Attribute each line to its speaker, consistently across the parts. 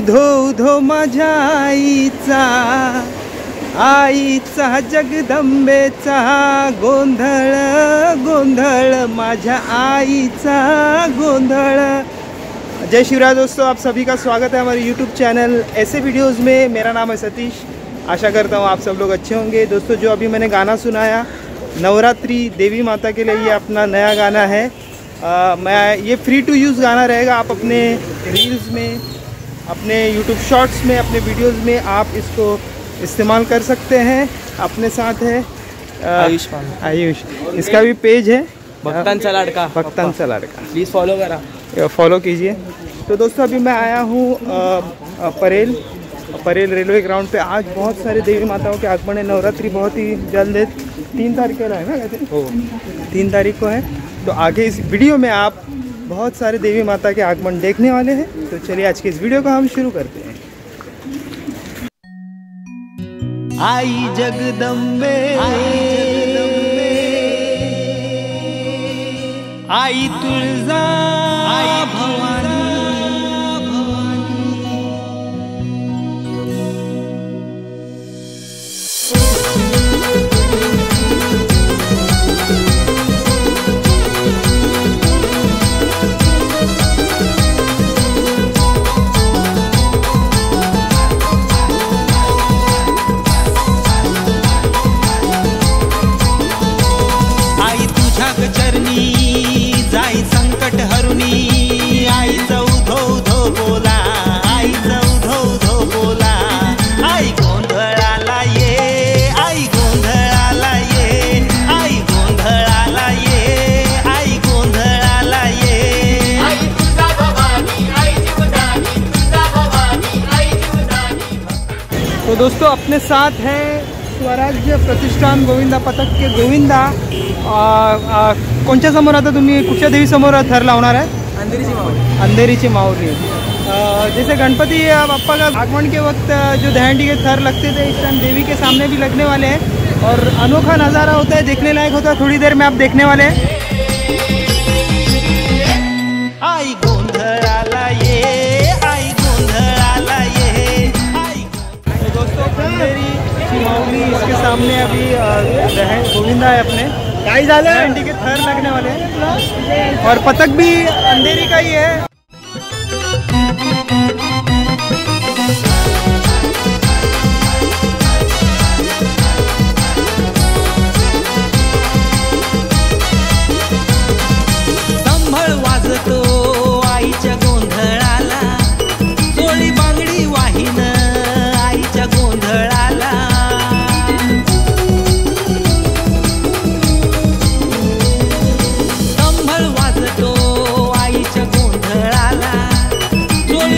Speaker 1: उधो उधो माझ्या आईचा जगदंबेचा गोंधळ गोंधळ माझ्या आईचा गोंधळ। जय शिवराय दोस्तों, आप सभी का स्वागत है हमारे YouTube चैनल ऐसे वीडियोस में। मेरा नाम है सतीश। आशा करता हूँ आप सब लोग अच्छे होंगे। दोस्तों, जो अभी मैंने गाना सुनाया नवरात्रि देवी माता के लिए, ये अपना नया गाना है। मैं ये फ्री टू यूज़ गाना रहेगा। आप अपने रील्स में, अपने YouTube शॉर्ट्स में, अपने वीडियोस में आप इसको इस्तेमाल कर सकते हैं। अपने साथ है आयुष। इसका भी पेज है
Speaker 2: भक्तांचा लाडका।
Speaker 1: प्लीज़ फॉलो करा, फॉलो कीजिए। तो दोस्तों, अभी मैं आया हूँ परेल रेलवे ग्राउंड पे। आज बहुत सारे देवी माताओं के आगमन है। नवरात्रि बहुत ही जल्द है, 3 तारीख को है ना, कहते हैं 3 तारीख को है। तो आगे इस वीडियो में आप बहुत सारे देवी माता के आगमन देखने वाले हैं। तो चलिए आज के इस वीडियो को हम शुरू करते हैं। आई जगदम्बे आई तुळजा आई भवानी तो दोस्तों, अपने साथ है स्वराज्य प्रतिष्ठान गोविंदा पथक के गोविंदा। कोणच्या समोर आता तुम्ही कुठच्या देवी समोर थर लावणार आहे? अंधेरीची माऊली। जैसे गणपति बाप्पा का आगमन के वक्त जो दहंडी के थर लगते थे, इस टाइम देवी के सामने भी लगने वाले हैं और अनोखा नज़ारा होता है, देखने लायक होता है। थोड़ी देर में आप देखने वाले हैं। आई गोंधळाला ये, आई गोंधळाला ये। तो दोस्तों, अंधेरी माऊली, इसके सामने अभी गोविंदा है अपने दहंडी के थर लगने वाले हैं और पथक भी अंधेरी का ही है। संभळ वाजतो आईच्या गोंधळाला, सोळी बांगडी वाहिन आईच्या गोंधळाला। संभळ वाजतो आईच्या गोंधळाला, सोळी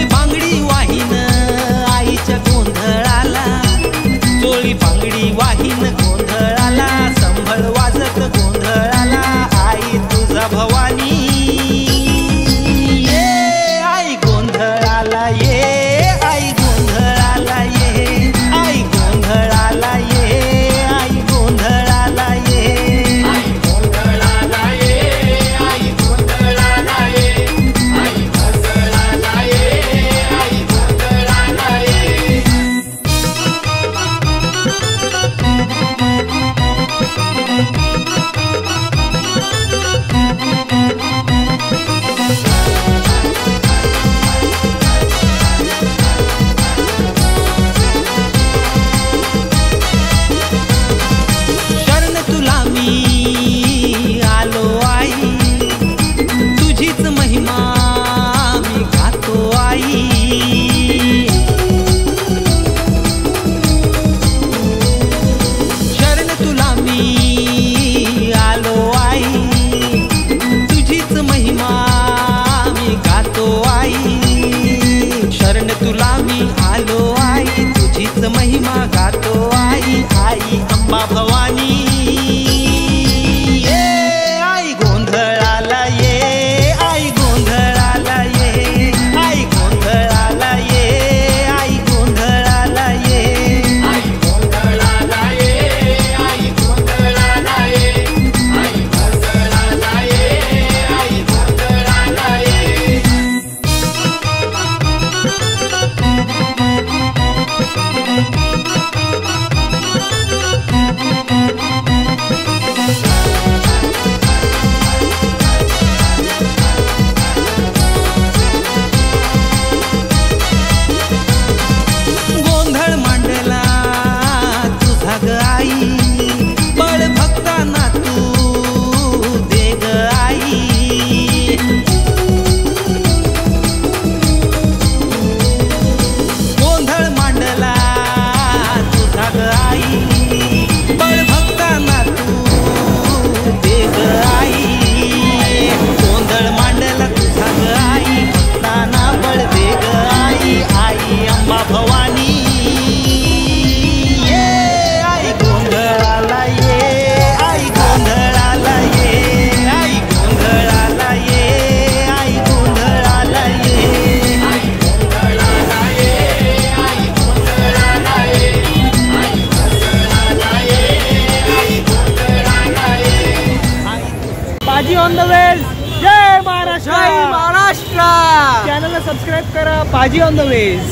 Speaker 1: सबस्क्राईब करा. पाजी ऑन द वेज.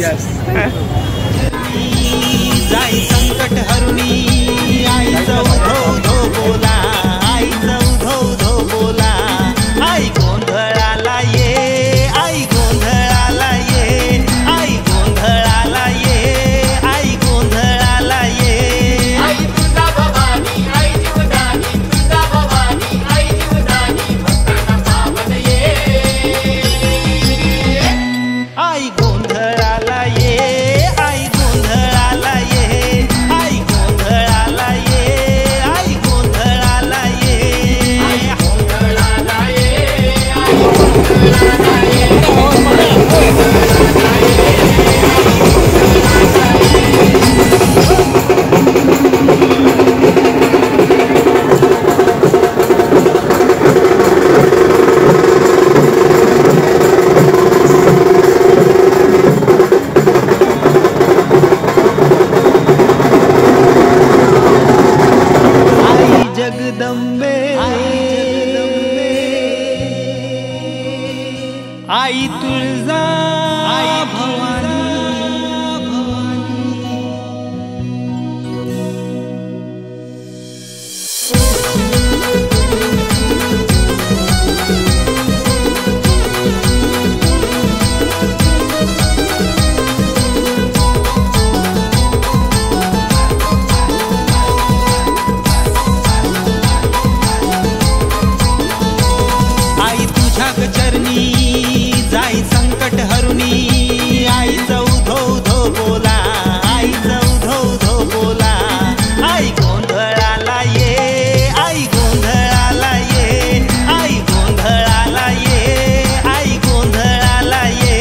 Speaker 2: जाई संकट हरुणी आईचा उधो धो बोला, आईचा उधो धो बोला. आई गोंधळाला ये, आई गोंधळाला ये, आई गोंधळाला ये, आई गोंधळाला ये.
Speaker 3: आई तुझा भवानी, आई जीवदानी, तुझा भवानी, आई जीवदानी, भक्तांना पावन ये.
Speaker 2: आई गोंधळाला ये, आई गोंधळाला ये, आई गोंधळाला ये, आई गोंधळाला ये.
Speaker 3: आई गोंधळाला ये, आई गोंधळाला ये.
Speaker 2: आई जगदंबे, आई तुळजा, आई भवानी. आई तुझ्या चरणी जाई संकट हरुणी, आईचा उधो उधो बोला, आईचा उधो उधो बोला. आई गोंधळाला ये, आई गोंधळाला ये, आई गोंधळाला ये, आई गोंधळाला ये.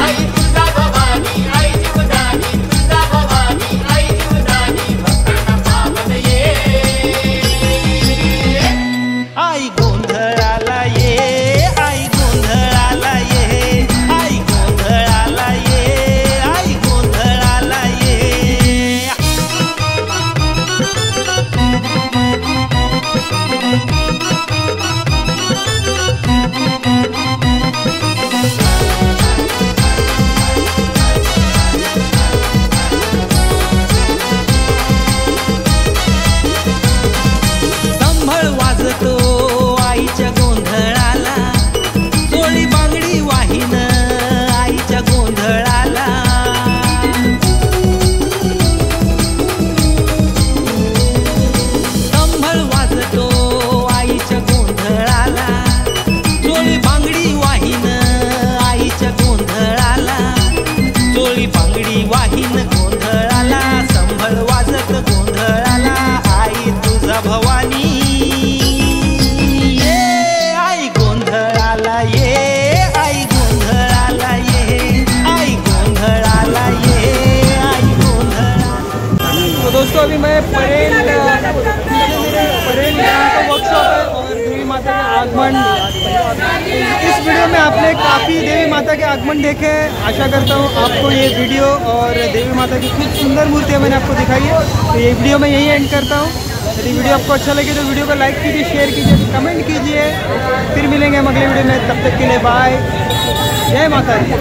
Speaker 3: आई तुझा भवानी, आई जीवदानी, तुझा भवानी, आई जीवदानी, भक्तांना पावन ये.
Speaker 2: आई गोंधळाला ये, आई गोंधळाला ये, आई गोंधळाला ये, आई गोंधळाला ये. संभळ वाजतो आईच्या गोंधळाला, चोळी बांगडी वाहीन आईच्या गोंधळाला. संभळ वाजतो आईच्या गोंधळाला, चोळी बांगडी वाहीन आईच्या गोंधळाला, चोळी बांगडी वाहीन गोंधळाला. संभळ वाजत गोंधळाला, आई तुझा भवानी ये, आई गोंधळाला ये, आई गोंधळाला ये, आई गोंधळाला ये, आई गोंधळाला.
Speaker 1: तो दोस्तों अभी मैं परेल यहाँ का वर्कशॉप है और देवी माता का आगमन. इस वीडियो में आपने काफ़ी देवी माता के आगमन देखे हैं. आशा करता हूँ आपको ये वीडियो और देवी माता की खूब सुंदर मूर्तियाँ मैंने आपको दिखाई है. तो ये वीडियो मैं यही एंड करता हूँ. यदि वीडियो आपको अच्छा लगे तो वीडियो को लाइक कीजिए, शेयर कीजिए, कमेंट कीजिए. फिर मिलेंगे हम अगले वीडियो में. तब तक के लिए बाय. जय माता दी.